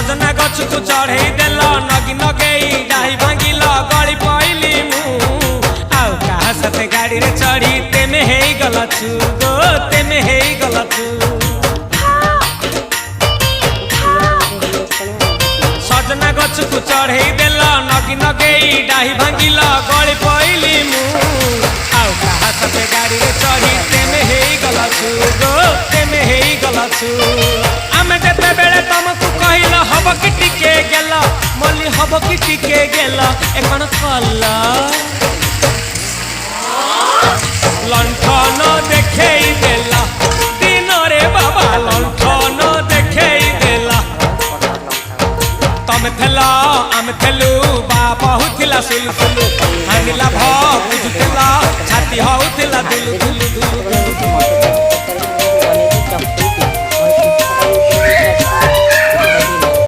सजना गछ को चढ़े देल नगी नगेई डाही भांगिल गली पइली मु आउ कहा साथे गाड़ी रे चढ़ी तेमे हेई गलछु गो तेमे हेई गलछु सजना गछ को चढ़े देल नगी नगेई डाही भांगिल गली पइली मु आउ कहा साथे गाड़ी रे चढ़ी तेमे हेई गलछु गो तेमे हेई गलछु आमे देते बेले तुमको कहिल हब कि टिके गेल मल्ली हब कि टिके गेल एकन कल लंठन देखेई देला दिन रे बाबा लंठन देखेई देला तमे थेला आमे थेलु बाबा हुथिला सुलु सुलु हानिला भ बुझुतेला छाती हउथिला दुलु दुलु दुलु